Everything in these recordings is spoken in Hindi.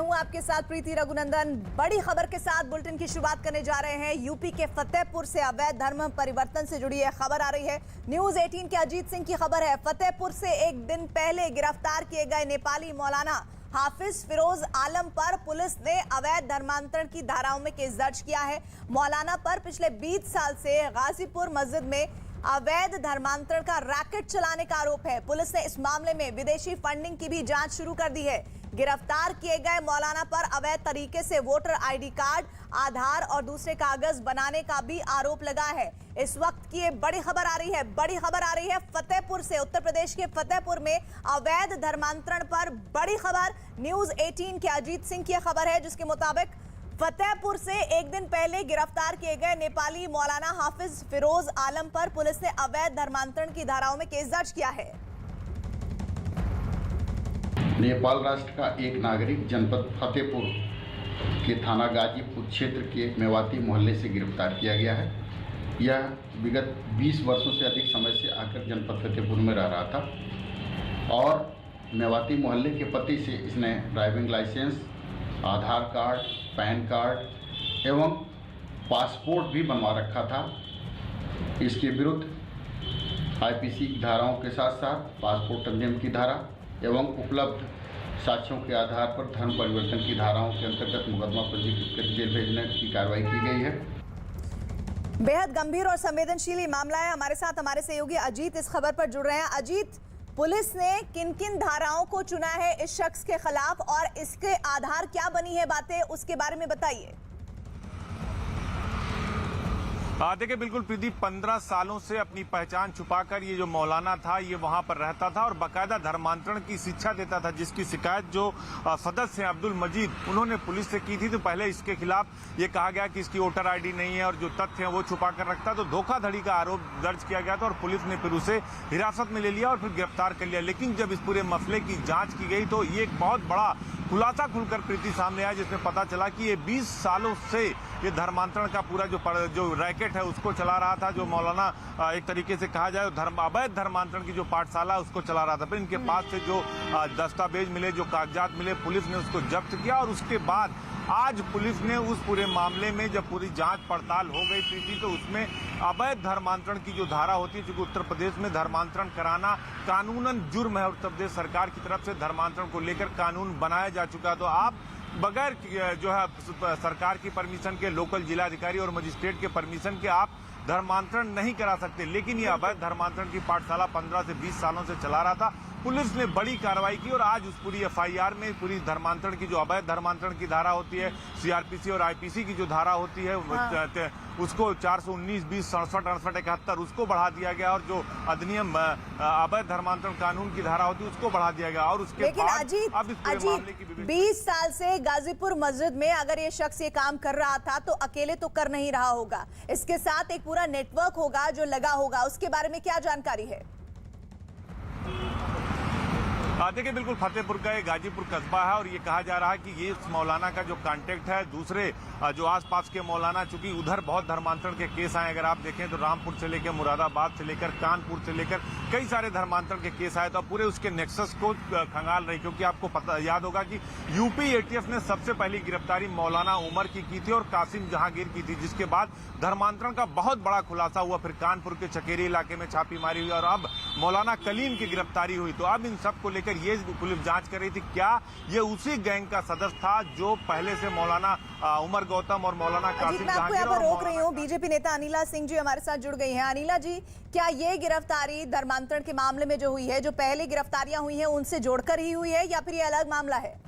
हूं आपके साथ प्रीति रघुनंदन। बड़ी खबर के साथ बुलेटिन की शुरुआत करने जा रहे हैं। यूपी के फतेहपुर से अवैध धर्म परिवर्तन से जुड़ी यह खबर आ रही है। न्यूज 18 के अजीत सिंह की खबर है। फतेहपुर से एक दिन पहले गिरफ्तार किए गए नेपाली मौलाना हाफिज फिरोज आलम पर पुलिस ने अवैध धर्मांतरण की धाराओं में केस दर्ज किया है। मौलाना पर पिछले 20 साल से गाजीपुर मस्जिद में अवैध धर्मांतरण का रैकेट चलाने का आरोप है। पुलिस ने इस मामले में विदेशी फंडिंग की भी जांच शुरू कर दी है। गिरफ्तार किए गए मौलाना पर अवैध तरीके से वोटर आईडी कार्ड, आधार और दूसरे कागज बनाने का भी आरोप लगा है। इस वक्त की ये बड़ी खबर आ रही है फतेहपुर से। उत्तर प्रदेश के फतेहपुर में अवैध धर्मांतरण पर बड़ी खबर। न्यूज 18 के अजीत सिंह की खबर है, जिसके मुताबिक फतेहपुर से एक दिन पहले गिरफ्तार किए गए नेपाली मौलाना हाफिज फिरोज आलम पर पुलिस ने अवैध धर्मांतरण की धाराओं में केस दर्ज किया है। नेपाल राष्ट्र का एक नागरिक जनपद फतेहपुर के थाना गाजीपुर क्षेत्र के मेवाती मोहल्ले से गिरफ्तार किया गया है। यह विगत 20 वर्षों से अधिक समय से आकर जनपद फतेहपुर में रह रहा था और मेवाती मोहल्ले के पति से इसने ड्राइविंग लाइसेंस, आधार कार्ड, पैन कार्ड एवं पासपोर्ट भी बनवा रखा था। इसके विरुद्ध आईपीसी की धाराओं के साथ साथ पासपोर्ट अधिनियम की धारा एवं उपलब्ध साक्ष्यों के आधार पर धर्म परिवर्तन की धाराओं के अंतर्गत मुकदमा पंजीकृत कर जेल भेजने की कार्रवाई की गई है। बेहद गंभीर और संवेदनशील ये मामला है। हमारे साथ हमारे सहयोगी अजीत इस खबर पर जुड़ रहे हैं। अजीत, पुलिस ने किन किन धाराओं को चुना है इस शख्स के खिलाफ और इसके आधार क्या बनी है बातें, उसके बारे में बताइए। देखिए, बिल्कुल प्रीति, 15 सालों से अपनी पहचान छुपाकर ये जो मौलाना था ये वहां पर रहता था और बाकायदा धर्मांतरण की शिक्षा देता था, जिसकी शिकायत जो सदस्य हैं अब्दुल मजीद उन्होंने पुलिस से की थी। तो पहले इसके खिलाफ ये कहा गया कि इसकी वोटर आईडी नहीं है और जो तथ्य हैं वो छुपा कर रखता, तो धोखाधड़ी का आरोप दर्ज किया गया था और पुलिस ने फिर उसे हिरासत में ले लिया और फिर गिरफ्तार कर लिया। लेकिन जब इस पूरे मसले की जाँच की गई तो ये एक बहुत बड़ा खुलासा खुलकर प्रीति सामने आया, जिसमें पता चला कि ये 20 सालों से ये धर्मांतरण का पूरा जो रैकेट है उसको चला रहा था। जो मौलाना एक तरीके से कहा जाए अवैध धर्मांतरण की जो पाठशाला उसको चला रहा था। फिर इनके पास से जो दस्तावेज मिले, जो कागजात मिले, पुलिस ने उसको जब्त किया और उसके बाद आज पुलिस ने उस पूरे मामले में जब पूरी जांच पड़ताल हो गई प्रीति, तो उसमें अवैध धर्मांतरण की जो धारा होती है, क्योंकि उत्तर प्रदेश में धर्मांतरण कराना कानूनन जुर्म है। उत्तर प्रदेश सरकार की तरफ से धर्मांतरण को लेकर कानून बनाया जा चुका है। तो आप बगैर जो है सरकार की परमिशन के, लोकल जिलाधिकारी और मजिस्ट्रेट के परमिशन के आप धर्मांतरण नहीं करा सकते। लेकिन ये अवैध धर्मांतरण की पाठशाला 15 से 20 सालों से चला रहा था। पुलिस ने बड़ी कार्रवाई की और आज उस पूरी एफआईआर में पूरी धर्मांतरण की जो अवैध धर्मांतरण की धारा होती है, सीआरपीसी और आईपीसी की जो धारा होती है उसको 419, 20, 67, 68, 71 उसको बढ़ा दिया गया और जो अधिनियम अवैध धर्मांतरण कानून की धारा होती है उसको बढ़ा दिया गया। और उसके बाद अब इस पूरे मामले की 20 साल से गाजीपुर मस्जिद में अगर ये शख्स ये काम कर रहा था तो अकेले तो कर नहीं रहा होगा, इसके साथ एक पूरा नेटवर्क होगा जो लगा होगा। उसके बारे में क्या जानकारी है? देखिए, बिल्कुल फतेहपुर का ये गाजीपुर कस्बा है और ये कहा जा रहा है कि ये इस मौलाना का जो कांटेक्ट है दूसरे जो आसपास के मौलाना, चूंकि उधर बहुत धर्मांतरण के केस आए, अगर आप देखें तो रामपुर से लेकर मुरादाबाद से लेकर कानपुर से लेकर कई सारे धर्मांतरण के केस आए, तो पूरे उसके नेक्सस को खंगाल रही। क्योंकि आपको पता याद होगा कि यूपी एटीएफ ने सबसे पहली गिरफ्तारी मौलाना उमर की थी और कासिम जहांगीर की थी, जिसके बाद धर्मांतरण का बहुत बड़ा खुलासा हुआ। फिर कानपुर के चकेरी इलाके में छापेमारी हुई और अब मौलाना कलीम की गिरफ्तारी हुई। तो अब इन सबको लेकर ये पुलिस जांच कर रही थी, क्या ये उसी गैंग का सदस्य था जो पहले से मौलाना उमर गौतम और मौलाना कासिम मैं आपको यहाँ पर रोक रही हूँ। बीजेपी नेता अनिला सिंह जी हमारे साथ जुड़ गई हैं। अनिला जी, क्या ये गिरफ्तारी धर्मांतरण के मामले में जो हुई है, जो पहले गिरफ्तारियां हुई हैं उनसे जोड़कर ही हुई है या फिर ये अलग मामला है?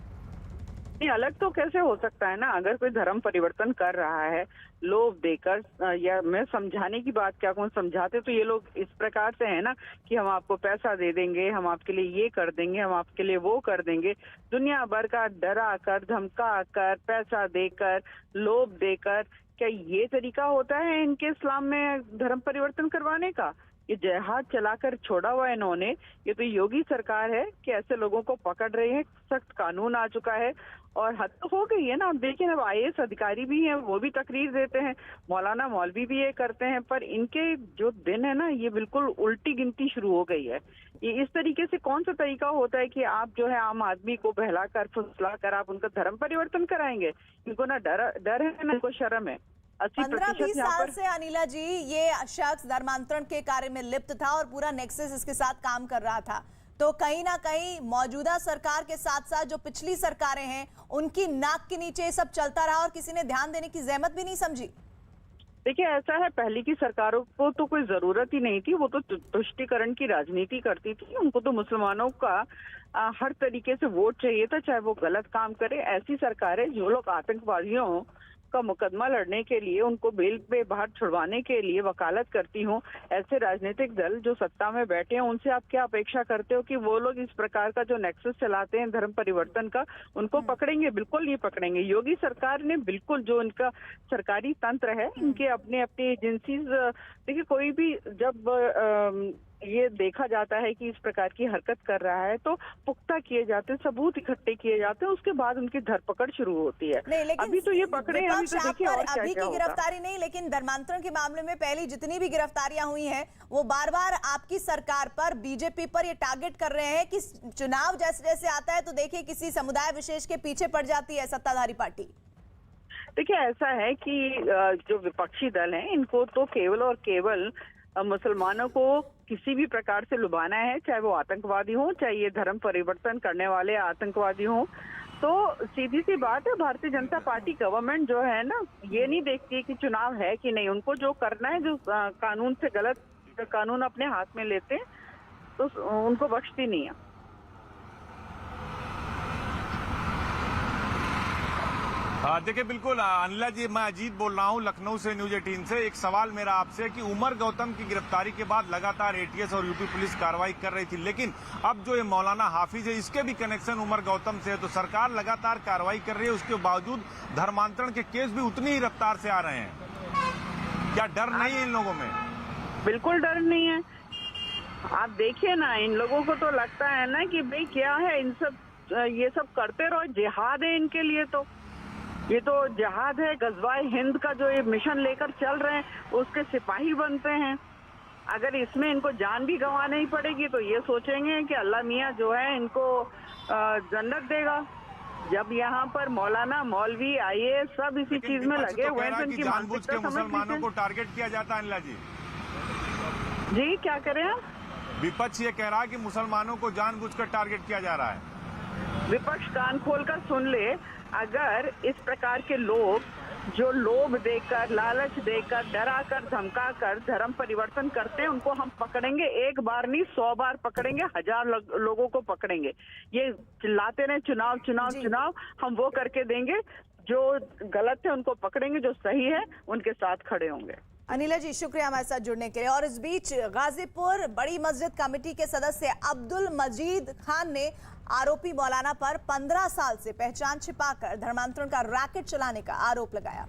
नहीं, अलग तो कैसे हो सकता है ना। अगर कोई धर्म परिवर्तन कर रहा है लोभ देकर, या मैं समझाने की बात क्या कहूँ, समझाते तो ये लोग इस प्रकार से है ना कि हम आपको पैसा दे देंगे, हम आपके लिए ये कर देंगे, हम आपके लिए वो कर देंगे। दुनिया भर का डरा कर, धमका कर, पैसा देकर, लोभ देकर, क्या ये तरीका होता है इनके इस्लाम में धर्म परिवर्तन करवाने का? ये जिहाद चलाकर छोड़ा हुआ है इन्होंने। ये तो योगी सरकार है कि ऐसे लोगों को पकड़ रहे हैं। सख्त कानून आ चुका है और हद तो हो गई है ना। अब देखिए, अब IAS अधिकारी भी हैं, वो भी तकरीर देते हैं, मौलाना मौलवी भी ये करते हैं, पर इनके जो दिन है ना, ये बिल्कुल उल्टी गिनती शुरू हो गई है। ये इस तरीके से कौन सा तरीका होता है कि आप जो है आम आदमी को बहलाकर फुसलाकर आप उनका धर्म परिवर्तन कराएंगे? इनको ना डर है ना इनको शर्म है। 15-20 साल से अनिला जी ये शख्स धर्मांतरण के कार्य में लिप्त था और पूरा नेक्सस इसके साथ काम कर रहा था। तो कहीं ना कहीं मौजूदा सरकार के साथ साथ जो पिछली सरकारें हैं उनकी नाक के नीचे सब चलता रहा और किसी ने ध्यान देने की जहमत भी नहीं समझी। देखिए, ऐसा है, पहले की सरकारों को तो कोई जरूरत ही नहीं थी। वो तो तुष्टीकरण की राजनीति करती थी। उनको तो मुसलमानों का हर तरीके से वोट चाहिए था, चाहे वो गलत काम करे। ऐसी सरकारें जो लोग आतंकवादियों का मुकदमा लड़ने के लिए, उनको बेल पे बाहर छुड़वाने के लिए वकालत करती हूँ, ऐसे राजनीतिक दल जो सत्ता में बैठे हैं, उनसे आप क्या अपेक्षा करते हो कि वो लोग इस प्रकार का जो नेक्सस चलाते हैं धर्म परिवर्तन का, उनको पकड़ेंगे? बिल्कुल नहीं पकड़ेंगे। योगी सरकार ने बिल्कुल, जो इनका सरकारी तंत्र है, इनके अपने अपने एजेंसीज, देखिए कोई भी जब ये देखा जाता है कि इस प्रकार की हरकत कर रहा है तो पुख्ता किए जाते हैं, सबूत इकट्ठे किए जाते हैं, उसके बाद उनकी धरपकड़ शुरू होती है। नहीं, लेकिन अभी तो ये पकड़े हैं, अभी तो देखिए और क्या अभी क्या की होगा। गिरफ्तारी नहीं, लेकिन धर्मांतरण के मामले में पहली जितनी भी गिरफ्तारियां हुई हैं वो बार बार आपकी सरकार पर, बीजेपी पर ये टारगेट कर रहे हैं कि चुनाव जैसे जैसे आता है तो देखिए किसी समुदाय विशेष के पीछे पड़ जाती है सत्ताधारी पार्टी। देखिए, ऐसा है कि जो विपक्षी दल हैं, इनको तो केवल और केवल मुसलमानों को किसी भी प्रकार से लुभाना है, चाहे वो आतंकवादी हो, चाहे ये धर्म परिवर्तन करने वाले आतंकवादी हो। तो सीधी सी बात है, भारतीय जनता पार्टी गवर्नमेंट जो है ना, ये नहीं देखती कि चुनाव है कि नहीं। उनको जो करना है, जो कानून से गलत कानून अपने हाथ में लेते हैं, तो उनको बख्शती नहीं है। देखिए, बिल्कुल अनिला जी, मैं अजीत बोल रहा हूं लखनऊ से, न्यूज 18 से। एक सवाल मेरा आपसे कि उमर गौतम की गिरफ्तारी के बाद लगातार ATS और यूपी पुलिस कार्रवाई कर रही थी, लेकिन अब जो ये मौलाना हाफिज है, इसके भी कनेक्शन उमर गौतम से है, तो सरकार लगातार कार्रवाई कर रही है, उसके बावजूद धर्मांतरण के केस भी उतनी ही रफ्तार से आ रहे हैं। क्या डर नहीं है इन लोगों में? बिल्कुल डर नहीं है। आप देखिए ना, इन लोगों को तो लगता है ना कि भाई क्या है, इन सब ये सब करते रहो, जिहाद है इनके लिए। तो ये तो जिहाद है, गजवाए हिंद का जो ये मिशन लेकर चल रहे हैं, उसके सिपाही बनते हैं। अगर इसमें इनको जान भी गंवानी ही पड़ेगी तो ये सोचेंगे कि अल्लाह मियाँ जो है इनको जन्नत देगा। जब यहाँ पर मौलाना मौलवी IAS सब इसी चीज में लगे हुए हैं, तो इनकी जानबूझ के मुसलमानों को टारगेट किया जाता है। अनिला जी, जी क्या करें आप? विपक्ष ये कह रहा है कि मुसलमानों को जानबूझकर टारगेट किया जा रहा है। विपक्ष कान खोलकर सुन ले। अगर इस प्रकार के लोग जो लोभ देकर, लालच देकर, डराकर, धमकाकर धर्म परिवर्तन करते हैं, उनको हम पकड़ेंगे। एक बार नहीं, 100 बार पकड़ेंगे, 1000 लोगों को पकड़ेंगे। ये चिल्लाते रहे चुनाव चुनाव चुनाव, हम वो करके देंगे। जो गलत है उनको पकड़ेंगे, जो सही है उनके साथ खड़े होंगे। अनिला जी, शुक्रिया हमारे साथ जुड़ने के लिए। और इस बीच गाजीपुर बड़ी मस्जिद कमेटी के सदस्य अब्दुल मजीद खान ने आरोपी मौलाना पर 15 साल से पहचान छिपाकर धर्मांतरण का रैकेट चलाने का आरोप लगाया।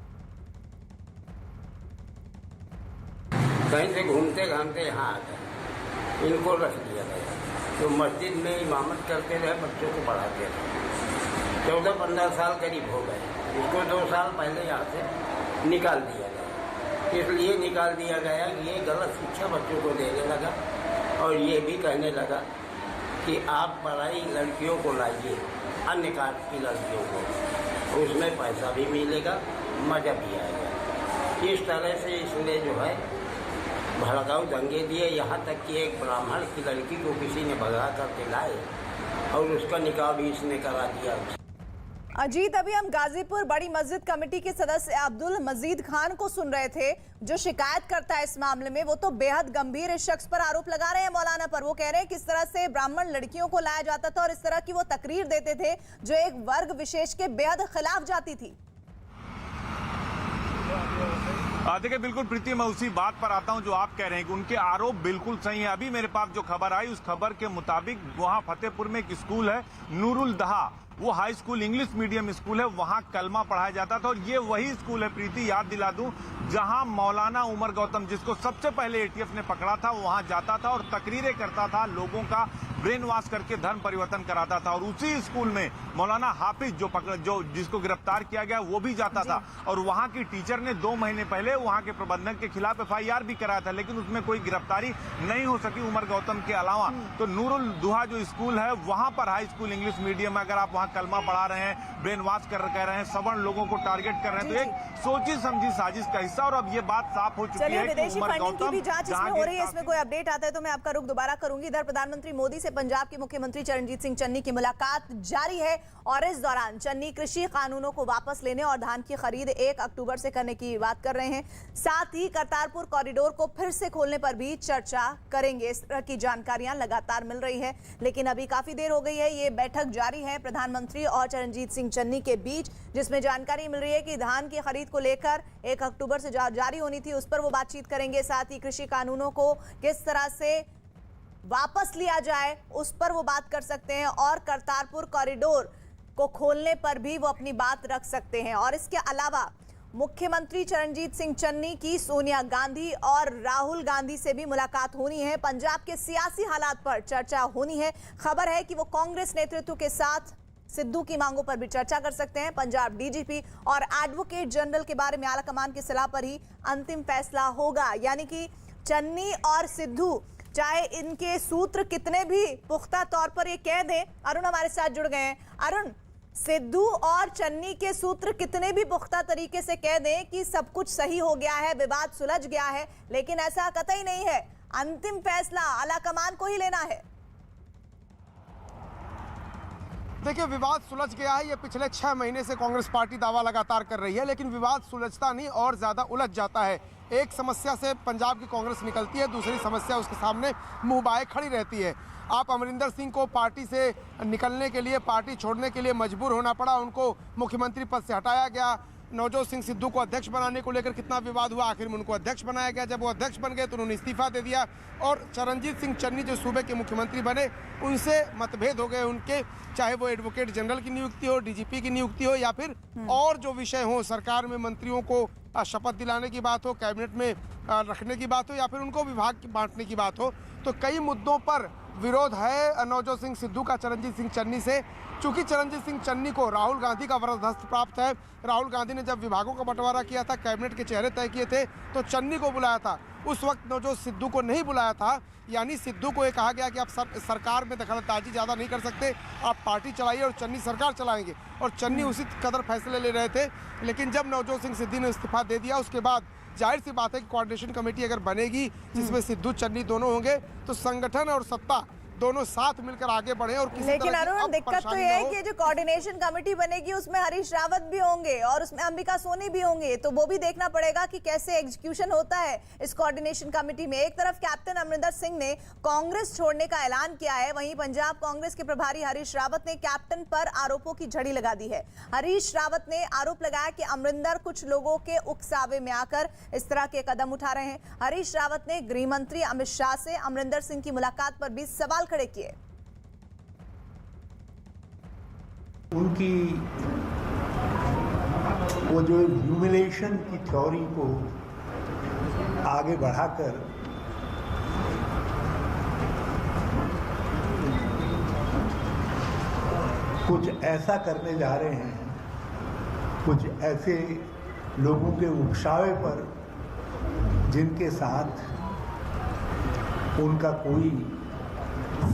कहीं से घूमते घामते यहाँ आ गए, इनको रख दिया गया। तो मस्जिद में इमामत करते रहे, बच्चों को पढ़ाते रहे। 14-15 साल करीब हो गए। इसको 2 साल पहले यहाँ से निकाल दिया गया। इसलिए निकाल दिया गया कि ये गलत शिक्षा बच्चों को देने लगा और ये भी कहने लगा कि आप पढ़ाई लड़कियों को लाइए, अन्य कास्ट की लड़कियों को, उसमें पैसा भी मिलेगा, मजा भी आएगा। इस तरह से इसने जो है भड़काऊ दंगे दिए। यहाँ तक कि एक ब्राह्मण की लड़की को किसी ने भगा करके लाए और उसका निकाह भी इसने करा दिया। अजीत, अभी हम गाजीपुर बड़ी मस्जिद कमेटी के सदस्य अब्दुल मजीद खान को सुन रहे थे, जो शिकायत करता है इस मामले में। वो तो बेहद गंभीर इस शख्स पर आरोप लगा रहे हैं मौलाना पर। वो कह रहे हैं किस तरह से ब्राह्मण लड़कियों को लाया जाता था और इस तरह की वो तकरीर देते थे जो एक वर्ग विशेष के बेहद खिलाफ जाती थी। देखिए, बिल्कुल प्रीति, मैं उसी बात पर आता हूं जो आप कह रहे हैं कि उनके आरोप बिल्कुल सही है। अभी मेरे पास जो खबर आई, उस खबर के मुताबिक वहां फतेहपुर में एक स्कूल है, नूरुल दहा, वो high school English medium school है, वहां कलमा पढ़ाया जाता था। और ये वही स्कूल है, प्रीति, याद दिला दूं, जहां मौलाना उमर गौतम, जिसको सबसे पहले एटीएफ ने पकड़ा था, वहां जाता था और तकरीरें करता था, लोगों का ब्रेन वॉश करके धर्म परिवर्तन कराता था। और उसी स्कूल में मौलाना हाफिज जो जिसको गिरफ्तार किया गया वो भी जाता था। और वहां की टीचर ने 2 महीने पहले वहां के प्रबंधक के खिलाफ FIR भी कराया था, लेकिन उसमें कोई गिरफ्तारी नहीं हो सकी उमर गौतम के अलावा। तो नूरुल दुहा जो स्कूल है, वहां पर हाई स्कूल इंग्लिश मीडियम में अगर आप वहां कलमा पढ़ा रहे हैं, ब्रेन वॉश कर रहे हैं, सवर्ण लोगों को टारगेट कर रहे हैं, तो एक सोची समझी साजिश का हिस्सा। और अब ये बात साफ हो चुकी है कि विदेशी उमर फंडिंग की भी जांच इसमें हो रही है। इसमें कोई अपडेट आता है तो मैं आपका रुख दोबारा करूंगी। इधर प्रधानमंत्री मोदी से पंजाब के मुख्यमंत्री चरणजीत सिंह चन्नी की मुलाकात जारी है और इस दौरान चन्नी कृषि कानूनों को वापस लेने और धान की खरीद 1 अक्टूबर से करने की बात कर रहे हैं। साथ ही करतारपुर कॉरिडोर को फिर से खोलने पर भी चर्चा करेंगे। इस तरह की जानकारियां लगातार मिल रही है, लेकिन अभी काफी देर हो गई है। ये बैठक जारी है प्रधानमंत्री और चरणजीत सिंह चन्नी के बीच, जिसमें जानकारी मिल रही है कि धान की खरीद को लेकर 1 अक्टूबर से जारी होनी थी, उस पर वो बातचीत करेंगे। साथ ही कृषि कानूनों को किस तरह से वापस लिया जाए उस पर वो बात कर सकते हैं और करतारपुर कॉरिडोर को खोलने पर भी वो अपनी बात रख सकते हैं। और इसके अलावा मुख्यमंत्री चरणजीत सिंह चन्नी की सोनिया गांधी और राहुल गांधी से भी मुलाकात होनी है। पंजाब के सियासी हालात पर चर्चा होनी है। खबर है कि वो कांग्रेस नेतृत्व के साथ सिद्धू की मांगों पर भी चर्चा कर सकते हैं। पंजाब DGP और एडवोकेट जनरल के बारे में आलाकमान की सलाह पर ही अंतिम फैसला होगा। यानी कि चन्नी और सिद्धू, चाहे इनके सूत्र कितने भी पुख्ता तौर पर ये कह दें, अरुण हमारे साथ जुड़ गए हैं। अरुण, सिद्धू और चन्नी के सूत्र कितने भी पुख्ता तरीके से कह दें कि सब कुछ सही हो गया है, विवाद सुलझ गया है, लेकिन ऐसा कतई नहीं है। अंतिम फैसला आलाकमान को ही लेना है। देखिए, विवाद सुलझ गया है, ये पिछले 6 महीने से कांग्रेस पार्टी दावा लगातार कर रही है, लेकिन विवाद सुलझता नहीं और ज़्यादा उलझ जाता है। एक समस्या से पंजाब की कांग्रेस निकलती है, दूसरी समस्या उसके सामने मुंह बाए खड़ी रहती है। आप अमरिंदर सिंह को पार्टी से निकलने के लिए, पार्टी छोड़ने के लिए मजबूर होना पड़ा, उनको मुख्यमंत्री पद से हटाया गया। नवजोत सिंह सिद्धू को अध्यक्ष बनाने को लेकर कितना विवाद हुआ, आखिर में उनको अध्यक्ष बनाया गया। जब वो अध्यक्ष बन गए तो उन्होंने इस्तीफा दे दिया और चरणजीत सिंह चन्नी जो सूबे के मुख्यमंत्री बने, उनसे मतभेद हो गए उनके, चाहे वो एडवोकेट जनरल की नियुक्ति हो, DGP की नियुक्ति हो, या फिर और जो विषय हो, सरकार में मंत्रियों को शपथ दिलाने की बात हो, कैबिनेट में रखने की बात हो, या फिर उनको विभाग बांटने की बात हो। तो कई मुद्दों पर विरोध है नवजोत सिंह सिद्धू का चरणजीत सिंह चन्नी से। चूंकि चरणजीत सिंह चन्नी को राहुल गांधी का वरदहस्त प्राप्त है, राहुल गांधी ने जब विभागों का बंटवारा किया था, कैबिनेट के चेहरे तय किए थे, तो चन्नी को बुलाया था। उस वक्त नवजोत सिद्धू को नहीं बुलाया था। यानी सिद्धू को ये कहा गया कि आप सरकार में दखलंदाजी ज़्यादा नहीं कर सकते, आप पार्टी चलाइए और चन्नी सरकार चलाएंगे। और चन्नी उसी कदर फैसले ले रहे थे। लेकिन जब नवजोत सिंह सिद्धू ने इस्तीफा दे दिया, उसके बाद जाहिर सी बात है कि कोऑर्डिनेशन कमेटी अगर बनेगी जिसमें सिद्धू चन्नी दोनों होंगे, तो संगठन और सत्ता दोनों साथ मिलकर आगे बढ़े। और किसी लेकिन अरुण, दिक्कत तो ये है कि जो कोऑर्डिनेशन कमेटी बनेगी उसमें हरीश रावत भी होंगे और उसमें अंबिका सोनी भी होंगे, तो वो भी देखना पड़ेगा कि कैसे एग्जीक्यूशन होता है इस कोऑर्डिनेशन कमेटी में। एक तरफ कैप्टन अमरिंदर सिंह ने कांग्रेस छोड़ने का ऐलान किया है, वहीं पंजाब कांग्रेस के प्रभारी हरीश रावत ने कैप्टन पर आरोपों की झड़ी लगा दी है। हरीश रावत ने आरोप लगाया कि अमरिंदर कुछ लोगों के उकसावे में आकर इस तरह के कदम उठा रहे हैं। हरीश रावत ने गृह मंत्री अमित शाह से अमरिंदर सिंह की मुलाकात पर भी सवाल खड़े किए। उनकी वो जो ह्यूमिलेशन की थ्योरी को आगे बढ़ाकर कुछ ऐसा करने जा रहे हैं, कुछ ऐसे लोगों के उकसावे पर जिनके साथ उनका कोई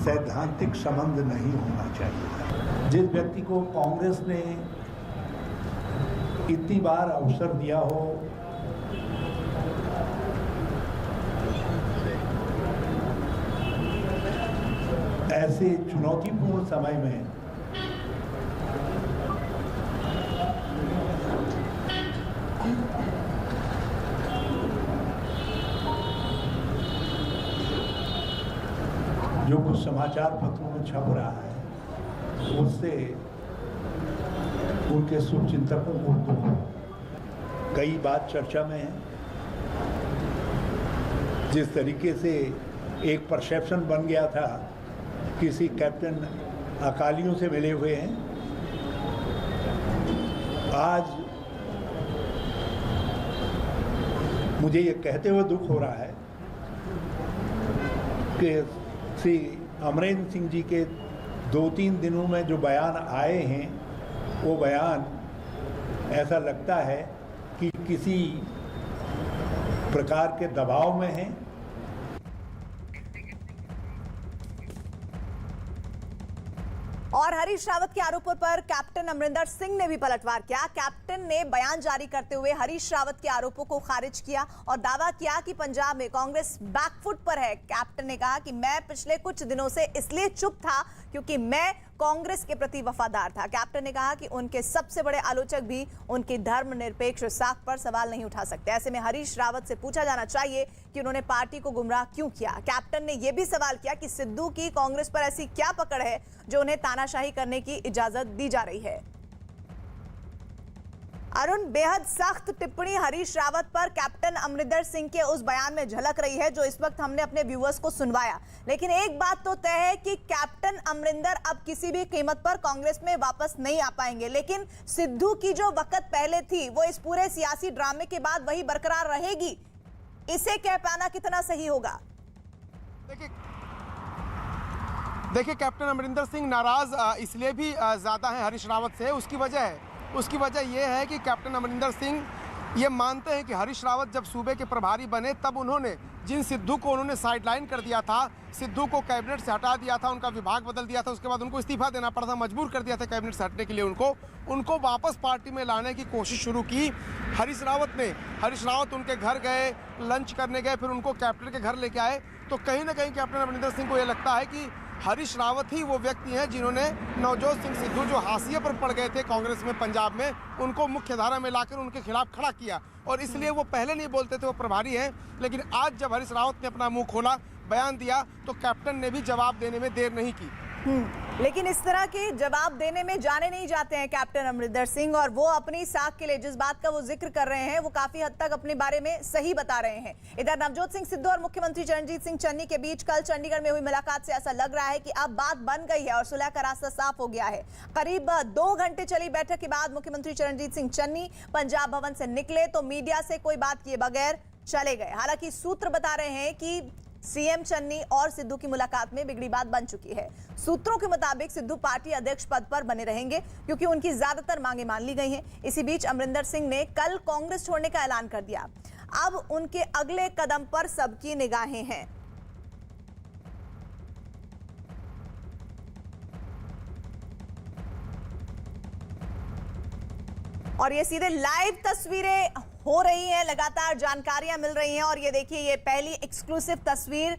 सैद्धांतिक संबंध नहीं होना चाहिए। जिस व्यक्ति को कांग्रेस ने इतनी बार अवसर दिया हो, ऐसे चुनौतीपूर्ण समय में जो कुछ समाचार पत्रों में छप रहा है, उससे उनके शुभचिंतकों को तो कई बात चर्चा में है। जिस तरीके से एक परसेप्शन बन गया था, किसी कैप्टन अकालियों से मिले हुए हैं, आज मुझे ये कहते हुए दुख हो रहा है कि श्री अमरेंद्र सिंह जी के 2-3 दिनों में जो बयान आए हैं, वो बयान ऐसा लगता है कि किसी प्रकार के दबाव में हैं। और हरीश रावत के आरोपों पर कैप्टन अमरिंदर सिंह ने भी पलटवार किया। कैप्टन ने बयान जारी करते हुए हरीश रावत के आरोपों को खारिज किया और दावा किया कि पंजाब में कांग्रेस बैकफुट पर है। कैप्टन ने कहा कि मैं पिछले कुछ दिनों से इसलिए चुप था क्योंकि मैं कांग्रेस के प्रति वफादार था। कैप्टन ने कहा कि उनके सबसे बड़े आलोचक भी उनकी धर्मनिरपेक्ष साख पर सवाल नहीं उठा सकते। ऐसे में हरीश रावत से पूछा जाना चाहिए कि उन्होंने पार्टी को गुमराह क्यों किया। कैप्टन ने यह भी सवाल किया कि सिद्धू की कांग्रेस पर ऐसी क्या पकड़ है जो उन्हें तानाशाही करने की इजाजत दी जा रही है। अरुण, बेहद सख्त टिप्पणी हरीश रावत पर कैप्टन अमरिंदर सिंह के उस बयान में झलक रही है जो इस वक्त हमने अपने व्यूअर्स को सुनवाया। लेकिन एक बात तो तय है कि कैप्टन अमरिंदर अब किसी भी कीमत पर कांग्रेस में वापस नहीं आ पाएंगे। लेकिन सिद्धू की जो वक्त पहले थी वो इस पूरे सियासी ड्रामे के बाद वही बरकरार रहेगी। इसे कह पाना कितना सही होगा? देखिए कैप्टन अमरिंदर सिंह नाराज इसलिए भी ज्यादा है हरीश रावत से। उसकी वजह यह है कि कैप्टन अमरिंदर सिंह ये मानते हैं कि हरीश रावत जब सूबे के प्रभारी बने तब उन्होंने जिन सिद्धू को उन्होंने साइडलाइन कर दिया था, सिद्धू को कैबिनेट से हटा दिया था, उनका विभाग बदल दिया था, उसके बाद उनको इस्तीफा देना पड़ा था, मजबूर कर दिया था कैबिनेट से हटने के लिए उनको वापस पार्टी में लाने की कोशिश शुरू की हरीश रावत ने। हरीश रावत उनके घर गए, लंच करने गए, फिर उनको कैप्टन के घर लेके आए। तो कहीं ना कहीं कैप्टन अमरिंदर सिंह को ये लगता है कि हरीश रावत ही वो व्यक्ति हैं जिन्होंने नवजोत सिंह सिद्धू जो हाशिए पर पड़ गए थे कांग्रेस में पंजाब में, उनको मुख्य धारा में लाकर उनके खिलाफ खड़ा किया। और इसलिए वो पहले नहीं बोलते थे, वो प्रभारी हैं। लेकिन आज जब हरीश रावत ने अपना मुंह खोला, बयान दिया, तो कैप्टन ने भी जवाब देने में देर नहीं की। लेकिन इस तरह के जवाब देने में जाने नहीं जाते हैं कैप्टन अमरिंदर सिंह। और वो अपनी साख के लिए जिस बात का वो जिक्र कर रहे हैं वो काफी हद तक अपने बारे में सही बता रहे हैं। इधर नवजोत सिंह सिद्धू और मुख्यमंत्री चरणजीत सिंह चन्नी के बीच कल चंडीगढ़ में हुई मुलाकात से ऐसा लग रहा है कि अब बात बन गई है और सुलह का रास्ता साफ हो गया है। करीब 2 घंटे चली बैठक के बाद मुख्यमंत्री चरणजीत सिंह चन्नी पंजाब भवन से निकले तो मीडिया से कोई बात किए बगैर चले गए। हालांकि सूत्र बता रहे हैं कि सीएम चन्नी और सिद्धू की मुलाकात में बिगड़ी बात बन चुकी है। सूत्रों के मुताबिक सिद्धू पार्टी अध्यक्ष पद पर बने रहेंगे क्योंकि उनकी ज्यादातर मांगे मान ली गई हैं। इसी बीच अमरिंदर सिंह ने कल कांग्रेस छोड़ने का ऐलान कर दिया। अब उनके अगले कदम पर सबकी निगाहें हैं। और ये सीधे लाइव तस्वीरें हो रही हैं, लगातार जानकारियां मिल रही हैं। और ये देखिए, ये पहली एक्सक्लूसिव तस्वीर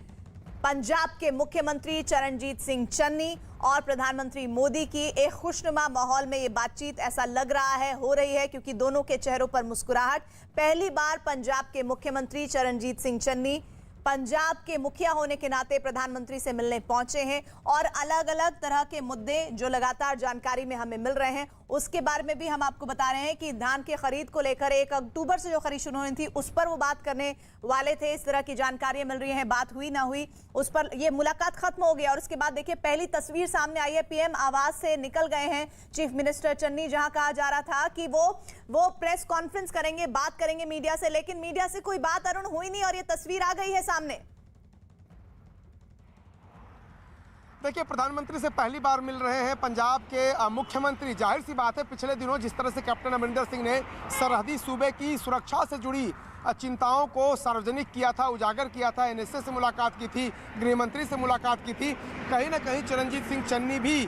पंजाब के मुख्यमंत्री चरणजीत सिंह चन्नी और प्रधानमंत्री मोदी की एक खुशनुमा माहौल में ये बातचीत ऐसा लग रहा है हो रही है क्योंकि दोनों के चेहरों पर मुस्कुराहट। पहली बार पंजाब के मुख्यमंत्री चरणजीत सिंह चन्नी पंजाब के मुखिया होने के नाते प्रधानमंत्री से मिलने पहुंचे हैं और अलग अलग तरह के मुद्दे जो लगातार जानकारी में हमें मिल रहे हैं उसके बारे में भी हम आपको बता रहे हैं कि धान की खरीद को लेकर 1 अक्टूबर से जो खरीद शुरू होनी थी उस पर वो बात करने वाले थे। इस तरह की जानकारियां मिल रही हैं, बात हुई ना हुई उस पर ये मुलाकात खत्म हो गई। और उसके बाद देखिए पहली तस्वीर सामने आई है, पीएम आवास से निकल गए हैं चीफ मिनिस्टर चन्नी, जहां कहा जा रहा था कि वो प्रेस कॉन्फ्रेंस करेंगे, बात करेंगे मीडिया से, लेकिन मीडिया से कोई बात अरुण हुई नहीं और ये तस्वीर आ गई है सामने। देखिए प्रधानमंत्री से पहली बार मिल रहे हैं पंजाब के मुख्यमंत्री। जाहिर सी बात है पिछले दिनों जिस तरह से कैप्टन अमरिंदर सिंह ने सरहदी सूबे की सुरक्षा से जुड़ी चिंताओं को सार्वजनिक किया था, उजागर किया था, एनएसए से मुलाकात की थी, गृह मंत्री से मुलाकात की थी, कहीं ना कहीं चरणजीत सिंह चन्नी भी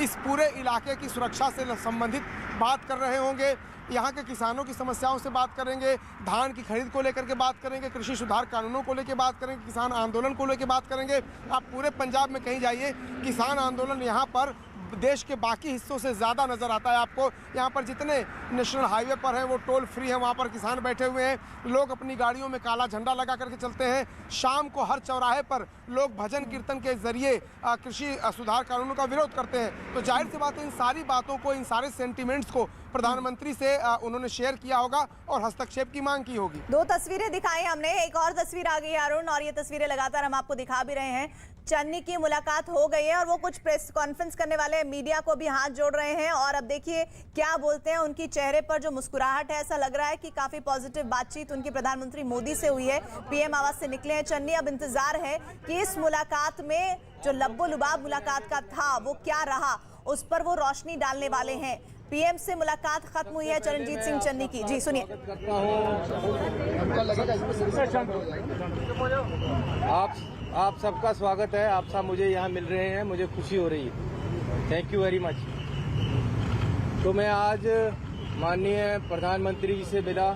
इस पूरे इलाके की सुरक्षा से संबंधित बात कर रहे होंगे। यहाँ के किसानों की समस्याओं से बात करेंगे, धान की खरीद को लेकर के बात करेंगे, कृषि सुधार कानूनों को लेकर बात करेंगे, किसान आंदोलन को लेकर बात करेंगे। आप पूरे पंजाब में कहीं जाइए, किसान आंदोलन यहाँ पर देश के बाकी हिस्सों से ज़्यादा नज़र आता है आपको। यहाँ पर जितने नेशनल हाईवे पर हैं वो टोल फ्री हैं, वहाँ पर किसान बैठे हुए हैं, लोग अपनी गाड़ियों में काला झंडा लगा करके चलते हैं। शाम को हर चौराहे पर लोग भजन कीर्तन के जरिए कृषि सुधार कानूनों का विरोध करते हैं। तो जाहिर सी बात है इन सारी बातों को, इन सारे सेंटिमेंट्स को प्रधानमंत्री से उन्होंने शेयर किया होगा और हस्तक्षेप की मांग की होगी। 2 तस्वीरें दिखाई हमने, एक और तस्वीर आ गई है अरुण और ये तस्वीरें लगातार हम आपको दिखा भी रहे हैं। चन्नी की मुलाकात हो गई है और वो कुछ प्रेस कॉन्फ्रेंस करने वाले है, मीडिया को भी हाथ जोड़ रहे हैं और अब देखिए क्या बोलते हैं। उनकी चेहरे पर जो मुस्कुराहट है, ऐसा लग रहा है कि काफी पॉजिटिव बातचीत उनकी प्रधानमंत्री मोदी से हुई है। पीएम आवास से निकले हैं चन्नी। अब इंतजार है कि इस मुलाकात में जो लब्बो लुबाब मुलाकात का था वो क्या रहा, उस पर वो रोशनी डालने वाले हैं। पीएम से मुलाकात खत्म हुई है चरणजीत सिंह चन्नी की। जी सुनिए। आप सबका स्वागत है। आप सब मुझे यहाँ मिल रहे हैं, मुझे खुशी हो रही है। Thank you very much. तो मैं आज माननीय प्रधानमंत्री जी से मिला।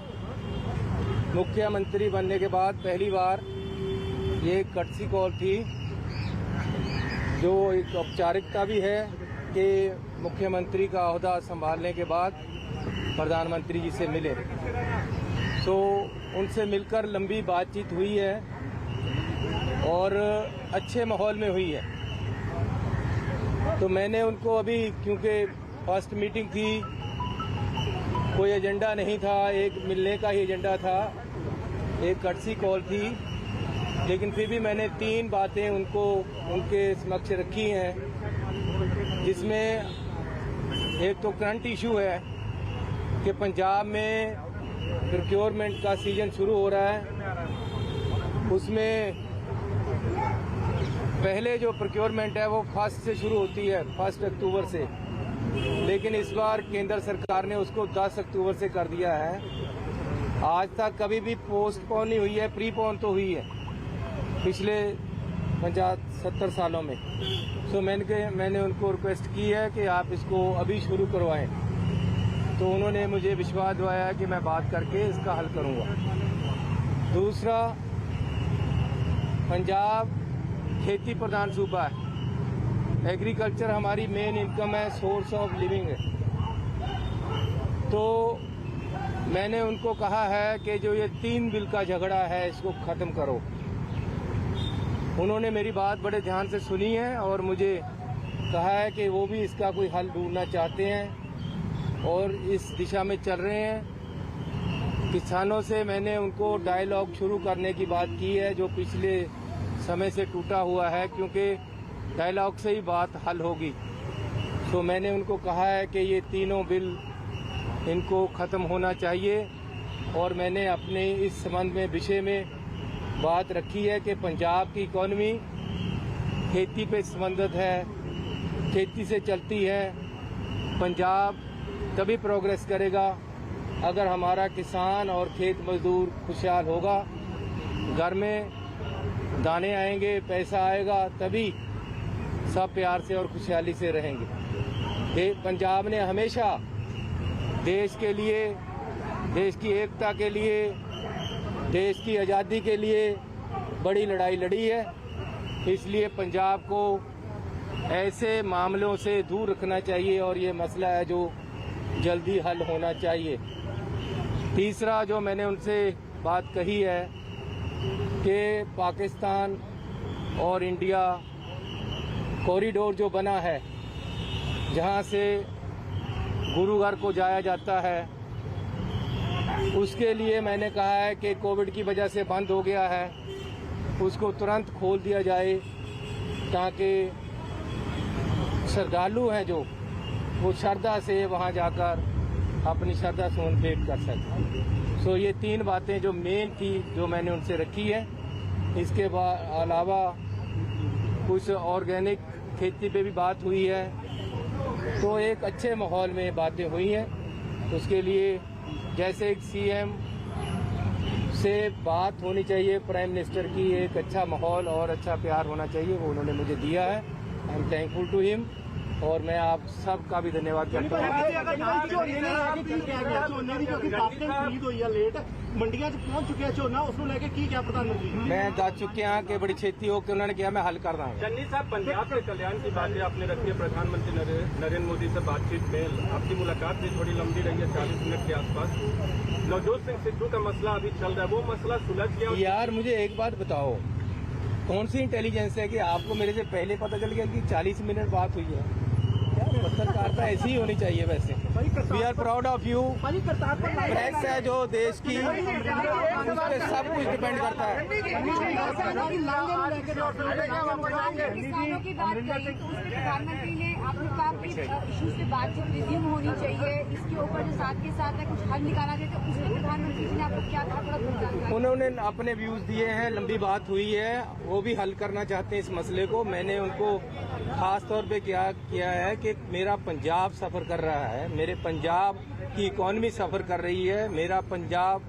मुख्यमंत्री बनने के बाद पहली बार ये कर्टसी कॉल थी, जो एक औपचारिकता भी है कि मुख्यमंत्री का ओहदा संभालने के बाद प्रधानमंत्री जी से मिले। तो उनसे मिलकर लंबी बातचीत हुई है और अच्छे माहौल में हुई है। तो मैंने उनको अभी, क्योंकि फर्स्ट मीटिंग थी, कोई एजेंडा नहीं था, एक मिलने का ही एजेंडा था, एक कर्टसी कॉल थी, लेकिन फिर भी मैंने 3 बातें उनके समक्ष रखी हैं, जिसमें एक तो करंट इशू है कि पंजाब में प्रोक्योरमेंट का सीजन शुरू हो रहा है। उसमें पहले जो प्रोक्योरमेंट है वो 1 से शुरू होती है, 1 अक्टूबर से, लेकिन इस बार केंद्र सरकार ने उसको 10 अक्टूबर से कर दिया है। आज तक कभी भी पोस्टपोन नहीं हुई है, प्रीपोन तो हुई है पिछले 50-70 सालों में। तो मैंने उनको रिक्वेस्ट की है कि आप इसको अभी शुरू करवाएं। तो उन्होंने मुझे विश्वास दिलाया कि मैं बात करके इसका हल करूंगा। दूसरा, पंजाब खेती प्रधान सूबा है, एग्रीकल्चर हमारी मेन इनकम है, सोर्स ऑफ लिविंग है। तो मैंने उनको कहा है कि जो ये 3 बिल का झगड़ा है इसको ख़त्म करो। उन्होंने मेरी बात बड़े ध्यान से सुनी है और मुझे कहा है कि वो भी इसका कोई हल ढूंढना चाहते हैं और इस दिशा में चल रहे हैं। किसानों से मैंने उनको डायलॉग शुरू करने की बात की है, जो पिछले समय से टूटा हुआ है, क्योंकि डायलॉग से ही बात हल होगी। तो मैंने उनको कहा है कि ये 3 बिल इनको ख़त्म होना चाहिए और मैंने अपने इस संबंध में विषय में बात रखी है कि पंजाब की इकॉनमी खेती पे संबंधित है, खेती से चलती है। पंजाब तभी प्रोग्रेस करेगा अगर हमारा किसान और खेत मजदूर खुशहाल होगा, घर में दाने आएंगे, पैसा आएगा, तभी सब प्यार से और खुशहाली से रहेंगे। पंजाब ने हमेशा देश के लिए, देश की एकता के लिए, देश की आज़ादी के लिए बड़ी लड़ाई लड़ी है। इसलिए पंजाब को ऐसे मामलों से दूर रखना चाहिए और ये मसला है जो जल्दी हल होना चाहिए। तीसरा जो मैंने उनसे बात कही है कि पाकिस्तान और इंडिया कॉरिडोर जो बना है, जहाँ से गुरुद्वार को जाया जाता है, उसके लिए मैंने कहा है कि कोविड की वजह से बंद हो गया है, उसको तुरंत खोल दिया जाए ताकि श्रद्धालु हैं जो वो श्रद्धा से वहां जाकर अपनी श्रद्धा सोन भेंट कर सकें। सो ये 3 बातें जो मेन थी जो मैंने उनसे रखी है। इसके अलावा कुछ ऑर्गेनिक खेती पे भी बात हुई है। तो एक अच्छे माहौल में बातें हुई हैं। उसके लिए जैसे एक सीएम से बात होनी चाहिए, प्राइम मिनिस्टर की, एक अच्छा माहौल और अच्छा प्यार होना चाहिए, वो उन्होंने मुझे दिया है। I am thankful to him और मैं आप सब का भी धन्यवाद करता हूँ। मैं दस चुके हैं कि बड़ी छेती होकर उन्होंने किया, मैं हल कर रहा हूँ। चन्नी साहब, पंजाब के कल्याण की बातें आपने रखी है, प्रधानमंत्री नरेंद्र मोदी से बातचीत में आपकी मुलाकात भी थोड़ी लंबी रही है, 40 मिनट के आसपास। नवजोत सिंह सिद्धू का मसला अभी चल रहा है, वो मसला सुलझ गया? यार मुझे एक बात बताओ, कौन सी इंटेलिजेंस है कि आपको मेरे से पहले पता चल गया कि 40 मिनट बात हुई है? क्या पत्रकारिता ऐसी ही होनी चाहिए। वैसे we are proud of you. Press है जो देश की, उस पर सब कुछ डिपेंड करता है। किसानों की बात करी तो उसमें प्रधानमंत्री ने आपने कहा कि इशू से बातचीत रिज्यूम होनी चाहिए, इसके ऊपर जो साथ के साथ है कुछ हल निकाला जाए, तो उसमें प्रधानमंत्री जी ने आपको क्या कहा? उन्होंने अपने व्यूज दिए हैं, लंबी बात हुई है, वो भी हल करना चाहते हैं इस मसले को। मैंने उनको खास तौर पे क्या किया है कि मेरा पंजाब सफर कर रहा है, मेरे पंजाब की इकॉनमी सफर कर रही है, मेरा पंजाब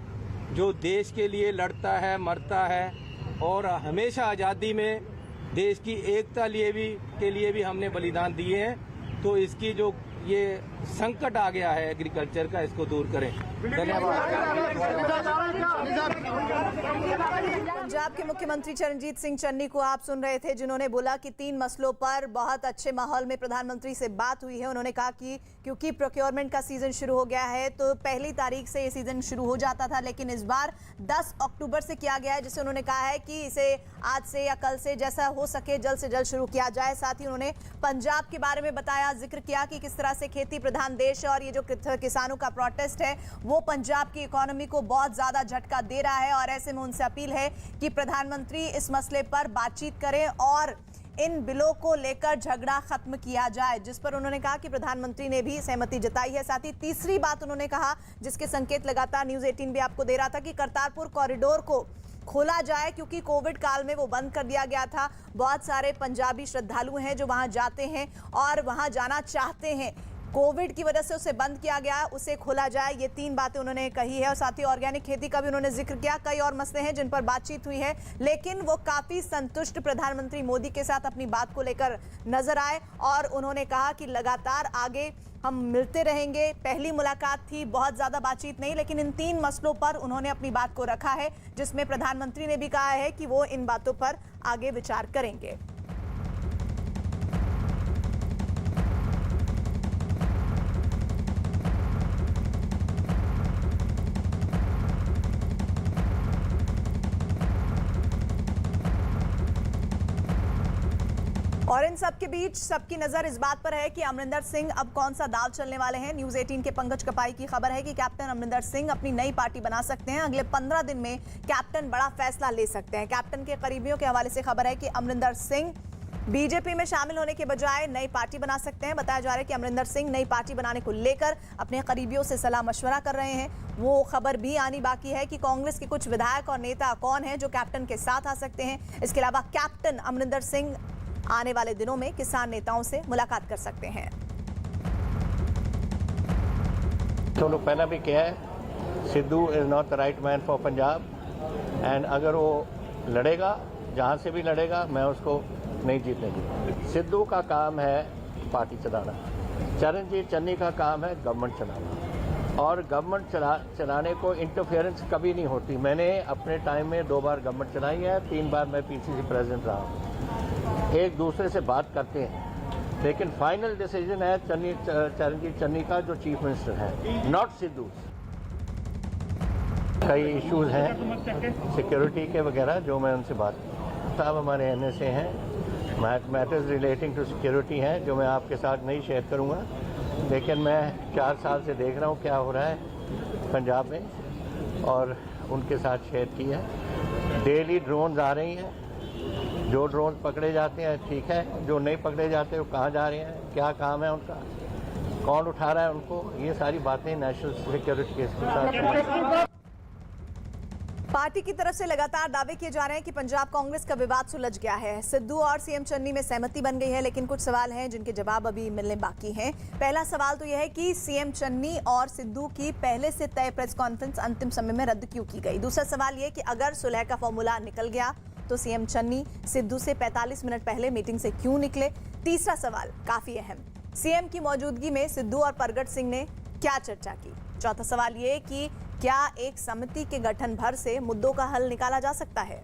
जो देश के लिए लड़ता है, मरता है, और हमेशा आज़ादी में देश की एकता के लिए भी हमने बलिदान दिए हैं। तो इसकी जो ये संकट आ गया है एग्रीकल्चर का, इसको दूर करें। धन्यवाद। पंजाब के मुख्यमंत्री चरणजीत सिंह चन्नी को आप सुन रहे थे, जिन्होंने बोला कि 3 मसलों पर बहुत अच्छे माहौल में प्रधानमंत्री से बात हुई है। उन्होंने कहा कि क्योंकि प्रोक्योरमेंट का सीजन शुरू हो गया है तो 1 तारीख से ये सीजन शुरू हो जाता था, लेकिन इस बार 10 अक्टूबर से किया गया है, जिसे उन्होंने कहा है कि इसे आज से या कल से जैसा हो सके जल्द से जल्द शुरू किया जाए। साथ ही उन्होंने पंजाब के बारे में बताया, जिक्र किया कि किस तरह से खेती प्रधान देश है और ये जो किसानों का प्रोटेस्ट है वो पंजाब की इकोनॉमी को बहुत ज्यादा झटका दे रहा है, और ऐसे में उनसे अपील है कि प्रधानमंत्री इस मसले पर बातचीत करें और इन बिलों को लेकर झगड़ा खत्म किया जाए, जिस पर उन्होंने कहा कि प्रधानमंत्री ने भी सहमति जताई है। साथ ही तीसरी बात उन्होंने कहा, जिसके संकेत लगातार न्यूज़ 18 भी आपको दे रहा था, कि करतारपुर कॉरिडोर को खोला जाए, क्योंकि कोविड काल में वो बंद कर दिया गया था। बहुत सारे पंजाबी श्रद्धालु हैं जो वहां जाते हैं और वहां जाना चाहते हैं, कोविड की वजह से उसे बंद किया गया, उसे खोला जाए। ये 3 बातें उन्होंने कही है, और साथ ही ऑर्गेनिक खेती का भी उन्होंने जिक्र किया। कई और मसले हैं जिन पर बातचीत हुई है, लेकिन वो काफी संतुष्ट प्रधानमंत्री मोदी के साथ अपनी बात को लेकर नजर आए, और उन्होंने कहा कि लगातार आगे हम मिलते रहेंगे। पहली मुलाकात थी, बहुत ज्यादा बातचीत नहीं, लेकिन इन 3 मसलों पर उन्होंने अपनी बात को रखा है, जिसमें प्रधानमंत्री ने भी कहा है कि वो इन बातों पर आगे विचार करेंगे। और इन सब के बीच सबकी नजर इस बात पर है कि अमरिंदर सिंह अब कौन सा दाव चलने वाले हैं। न्यूज़ 18 के पंकज कपाई की खबर है कि कैप्टन अमरिंदर सिंह अपनी नई पार्टी बना सकते हैं। अगले 15 दिन में कैप्टन बड़ा फैसला ले सकते हैं। कैप्टन के करीबियों के हवाले से खबर है कि अमरिंदर सिंह बीजेपी में शामिल होने के बजाय नई पार्टी बना सकते हैं। बताया जा रहा है कि अमरिंदर सिंह नई पार्टी बनाने को लेकर अपने करीबियों से सलाह मशवरा कर रहे हैं। वो खबर भी आनी बाकी है कि कांग्रेस के कुछ विधायक और नेता कौन हैं जो कैप्टन के साथ आ सकते हैं। इसके अलावा कैप्टन अमरिंदर सिंह आने वाले दिनों में किसान नेताओं से मुलाकात कर सकते हैं। तो लोग पहला भी क्या है, Sidhu is not the right man for Punjab, and अगर वो लड़ेगा, जहाँ से भी लड़ेगा, मैं उसको नहीं जीतने दूँगा। सिद्धू का काम है पार्टी चलाना, चरणजीत चन्नी का काम है गवर्नमेंट चलाना, और गवर्नमेंट चलाने को इंटरफेरेंस कभी नहीं होती। मैंने अपने टाइम में 2 बार गवर्नमेंट चलाई है, 3 बार मैं पीसीसी प्रेसिडेंट रहा हूँ। एक दूसरे से बात करते हैं, लेकिन फाइनल डिसीजन है चरणजीत चन्नी का, जो चीफ मिनिस्टर है, नॉट सिद्धू। कई इश्यूज हैं सिक्योरिटी के वगैरह जो मैं उनसे बात साहब हमारे NSA हैं, मैटर्स रिलेटिंग टू सिक्योरिटी हैं जो मैं आपके साथ नहीं शेयर करूंगा, लेकिन मैं 4 साल से देख रहा हूं क्या हो रहा है पंजाब में, और उनके साथ शेयर किया है। डेली ड्रोन्स आ रही हैं, जो ड्रोन पकड़े जाते हैं ठीक है, जो नहीं पकड़े जाते वो कहाँ जा रहे हैं, क्या काम है उनका, कौन उठा रहा है उनको, ये सारी बातें नेशनल सिक्योरिटी के साथ। पार्टी की तरफ से लगातार दावे किए जा रहे हैं कि पंजाब कांग्रेस का विवाद सुलझ गया है। सिद्धू और सीएम चन्नी में सहमति बन गई है, लेकिन कुछ सवाल हैं जिनके जवाब अभी मिलने बाकी हैं। पहला सवाल तो यह है कि सीएम चन्नी और सिद्धू की पहले से तय प्रेस कॉन्फ्रेंस अंतिम समय में रद्द क्यों की गई। दूसरा सवाल यह कि अगर सुलह का फॉर्मूला निकल गया तो सीएम चन्नी सिद्धू से 45 मिनट पहले मीटिंग से क्यों निकले। तीसरा सवाल काफी अहम, सीएम की मौजूदगी में सिद्धू और परगट सिंह ने क्या चर्चा की। चौथा सवाल ये कि क्या एक समिति के गठन भर से मुद्दों का हल निकाला जा सकता है।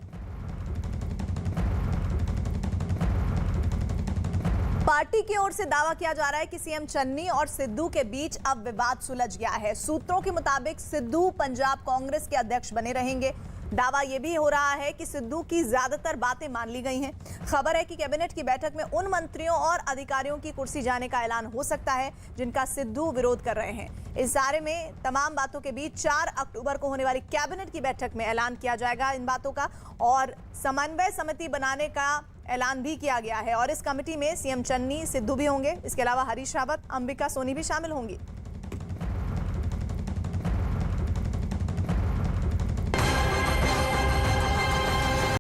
पार्टी की ओर से दावा किया जा रहा है कि सीएम चन्नी और सिद्धू के बीच अब विवाद सुलझ गया है। सूत्रों के मुताबिक सिद्धू पंजाब कांग्रेस के अध्यक्ष बने रहेंगे। दावा यह भी हो रहा है कि सिद्धू की ज्यादातर बातें मान ली गई हैं। खबर है कि कैबिनेट की बैठक में उन मंत्रियों और अधिकारियों की कुर्सी जाने का ऐलान हो सकता है जिनका सिद्धू विरोध कर रहे हैं। इस बारे में तमाम बातों के बीच 4 अक्टूबर को होने वाली कैबिनेट की बैठक में ऐलान किया जाएगा इन बातों का, और समन्वय समिति बनाने का ऐलान भी किया गया है। और इस कमेटी में सीएम चन्नी, सिद्धू भी होंगे। इसके अलावा हरीश रावत, अंबिका सोनी भी शामिल होंगी।